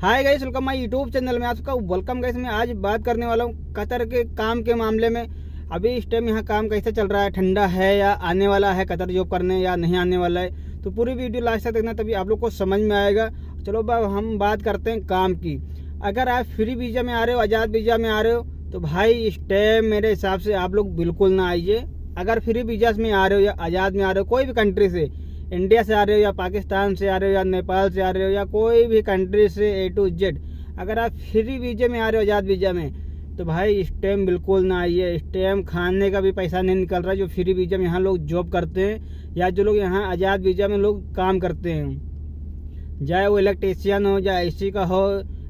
Hi guys, welcome my YouTube channel में आपका welcome guys. मैं आज बात करने वाला हूँ कतर के काम के मामले में। अभी इस टाइम यहाँ काम कैसे चल रहा है, ठंडा है या आने वाला है कतर जॉब करने या नहीं आने वाला है, तो पूरी वीडियो लास्ट तक देखना, तभी आप लोग को समझ में आएगा। चलो हम बात करते हैं काम की। अगर आप फ्री वीज़ा में आ रहे हो, आज़ाद वीज़ा में आ रहे हो, तो भाई इस टाइम मेरे हिसाब से आप लोग बिल्कुल ना आइए। अगर फ्री वीज़ा में आ रहे हो या आज़ाद में आ रहे हो, कोई भी कंट्री से, इंडिया से आ रहे हो या पाकिस्तान से आ रहे हो या नेपाल से आ रहे हो या कोई भी कंट्री से A to Z, अगर आप फ्री वीज़े में आ रहे हो, आज़ाद वीज़ा में, तो भाई इस टाइम बिल्कुल ना आइए। इस टाइम खाने का भी पैसा नहीं निकल रहा है जो फ्री वीज़ा में यहाँ लोग जॉब करते हैं या जो लोग यहाँ आज़ाद वीज़ा में लोग काम करते हैं, चाहे वो इलेक्ट्रीशियन हो या AC का हो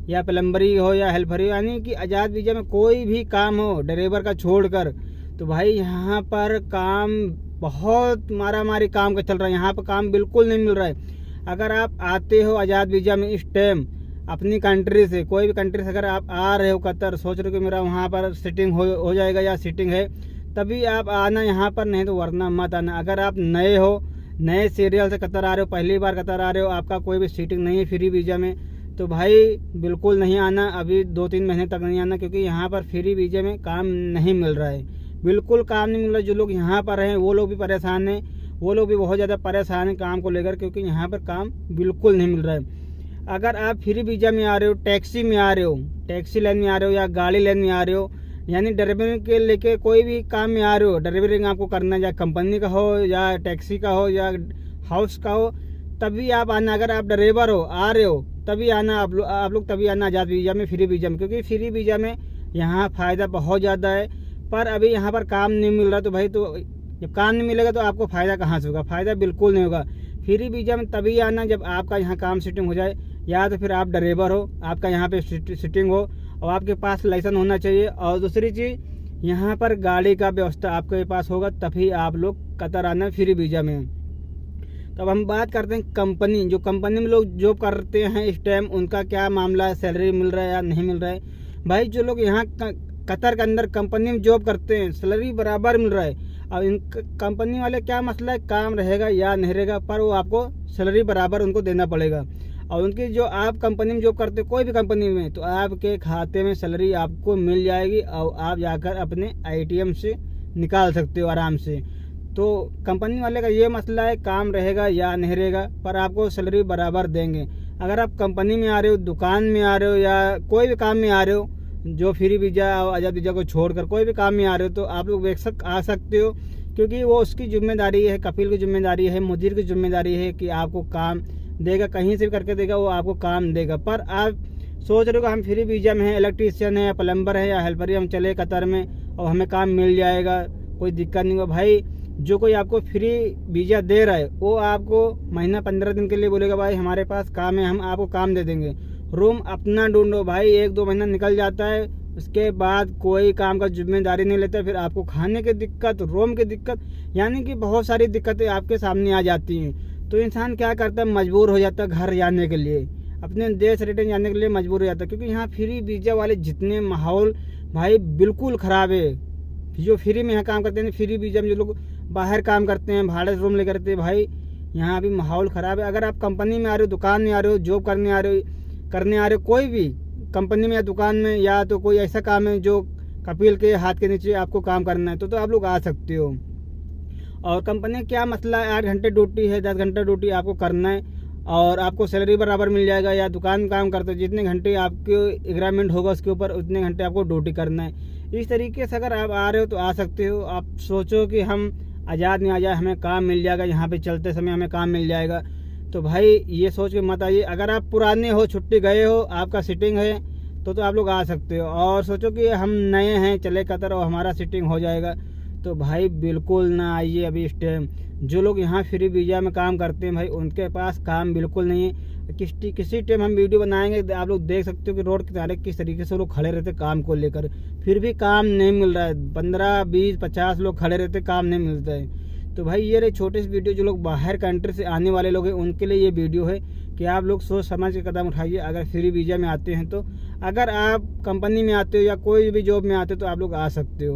या प्लम्बरी हो या हेल्परी हो, यानी कि आज़ाद वीज़ा में कोई भी काम हो ड्राइवर का छोड़कर, तो भाई यहाँ पर काम बहुत मारी काम का चल रहा है। यहाँ पर काम बिल्कुल नहीं मिल रहा है। अगर आप आते हो आज़ाद वीज़ा में इस टाइम अपनी कंट्री से, कोई भी कंट्री से अगर आप आ रहे हो कतर, सोच रहे हो कि मेरा वहाँ पर सिटिंग हो जाएगा या सिटिंग है, तभी आप आना यहाँ पर, नहीं तो वरना मत आना। अगर आप नए हो, नए सीरियल से कतर आ रहे हो, पहली बार कतर आ रहे हो, आपका कोई भी सीटिंग नहीं है फ्री वीज़ा में, तो भाई बिल्कुल नहीं आना। अभी 2-3 महीने तक नहीं आना, क्योंकि यहाँ पर फ्री वीज़ा में काम नहीं मिल रहा है, बिल्कुल काम नहीं मिल रहा है। जो लोग यहाँ पर हैं वो लोग भी परेशान हैं, वो लोग भी बहुत ज़्यादा परेशान हैं काम को लेकर, क्योंकि यहाँ पर काम बिल्कुल नहीं मिल रहा है। अगर आप फ्री वीज़ा में आ रहे हो, टैक्सी में आ रहे हो, टैक्सी लाइन में आ रहे हो या गाड़ी लाइन में आ रहे हो, यानी ड्राइवरिंग के लेके कोई भी काम में आ रहे हो, ड्राइवरिंग आपको करना है, या कंपनी का हो या टैक्सी का हो या हाउस का हो, तभी आप आना। अगर आप ड्राइवर हो, आ रहे हो, तभी आना। आप लोग तभी आना आज़ाद वीज़ा में, फ्री वीज़ा में, क्योंकि फ्री वीज़ा में यहाँ फ़ायदा बहुत ज़्यादा है। पर अभी यहाँ पर काम नहीं मिल रहा, तो भाई तो जब काम नहीं मिलेगा तो आपको फ़ायदा कहाँ से होगा? फ़ायदा बिल्कुल नहीं होगा। फ्री वीज़ा में तभी आना जब आपका यहाँ काम सिटिंग हो जाए, या तो फिर आप ड्राइवर हो, आपका यहाँ पे सिटिंग हो और आपके पास लाइसेंस होना चाहिए। और दूसरी चीज़, यहाँ पर गाड़ी का व्यवस्था आपके पास होगा, तभी आप लोग कतर आना फ्री वीज़ा में। तो अब हम बात करते हैं कंपनी, जो कंपनी में लोग जॉब करते हैं इस टाइम, उनका क्या मामला है, सैलरी मिल रहा है या नहीं मिल रहा है। भाई जो लोग यहाँ कतर के अंदर कंपनी में जॉब करते हैं, सैलरी बराबर मिल रहा है। और इन कंपनी वाले क्या मसला है, काम रहेगा या नहीं रहेगा, पर वो आपको सैलरी बराबर उनको देना पड़ेगा। और उनकी जो आप कंपनी में जॉब करते हो, कोई भी कंपनी में, तो आपके खाते में सैलरी आपको मिल जाएगी और आप जाकर अपने ATM से निकाल सकते हो आराम से। तो कंपनी वाले का ये मसला है, काम रहेगा या नहीं रहेगा, पर आपको सैलरी बराबर देंगे। अगर आप कंपनी में आ रहे हो, दुकान में आ रहे हो या कोई भी काम में आ रहे हो, जो फ्री वीज़ा और आज़ाद वीज़ा को छोड़कर कोई भी काम में आ रहे हो, तो आप लोग आ सकते हो, क्योंकि वो उसकी जिम्मेदारी है, कपिल की जिम्मेदारी है, मुदीर की जिम्मेदारी है कि आपको काम देगा, कहीं से भी करके देगा, वो आपको काम देगा। पर आप सोच रहे हो कि हम फ्री वीज़ा में हैं, इलेक्ट्रीशियन है या प्लम्बर है या हेल्पर है, हम चले कतर में और हमें काम मिल जाएगा, कोई दिक्कत नहीं होगा। भाई जो कोई आपको फ्री वीज़ा दे रहा है, वो आपको महीना 15 दिन के लिए बोलेगा भाई हमारे पास काम है, हम आपको काम दे देंगे, रूम अपना ढूंढो। भाई 1-2 महीना निकल जाता है, उसके बाद कोई काम का जिम्मेदारी नहीं लेता, फिर आपको खाने की दिक्कत, रूम की दिक्कत, यानी कि बहुत सारी दिक्कतें आपके सामने आ जाती हैं। तो इंसान क्या करता है, मजबूर हो जाता है घर जाने के लिए, अपने देश रिटर्न जाने के लिए मजबूर हो जाता है, क्योंकि यहाँ फ्री वीज़ा वाले जितने माहौल भाई बिल्कुल ख़राब है। जो फ्री में यहाँ काम करते हैं, फ्री वीज़ा में जो लोग बाहर काम करते हैं, भाड़े रूम लेकर करते हैं, भाई यहाँ भी माहौल ख़राब है। अगर आप कंपनी में आ रहे हो, दुकान में आ रहे हो, जॉब करने आ रहे हो, कोई भी कंपनी में या दुकान में, या तो कोई ऐसा काम है जो कपिल के हाथ के नीचे आपको काम करना है, तो आप लोग आ सकते हो। और कंपनी क्या मसला है, 8 घंटे ड्यूटी है, 10 घंटा ड्यूटी आपको करना है और आपको सैलरी बराबर मिल जाएगा। या दुकान में काम करते हो, जितने घंटे आपके एग्रीमेंट होगा उसके ऊपर उतने घंटे आपको ड्यूटी करना है। इस तरीके से अगर आप आ रहे हो तो आ सकते हो। आप सोचो कि हम आज़ाद में आ जाए, हमें काम मिल जाएगा, यहाँ पे चलते समय हमें काम मिल जाएगा, तो भाई ये सोच के मत आइए। अगर आप पुराने हो, छुट्टी गए हो, आपका सिटिंग है, तो आप लोग आ सकते हो। और सोचो कि हम नए हैं, चले कतर और हमारा सिटिंग हो जाएगा, तो भाई बिल्कुल ना आइए अभी इस टाइम। जो लोग यहाँ फ्री वीज़ा में काम करते हैं, भाई उनके पास काम बिल्कुल नहीं है। किसी टाइम हम वीडियो बनाएंगे, आप लोग देख सकते हो कि रोड के किनारे किस तरीके से लोग खड़े रहते काम को लेकर, फिर भी काम नहीं मिल रहा है। 15, 20, 50 लोग खड़े रहते, काम नहीं मिलता है। तो भाई ये रही छोटी सी वीडियो, जो लोग बाहर कंट्री से आने वाले लोग हैं उनके लिए ये वीडियो है कि आप लोग सोच समझ के कदम उठाइए अगर फ्री वीज़ा में आते हैं तो। अगर आप कंपनी में आते हो या कोई भी जॉब में आते हो तो आप लोग आ सकते हो।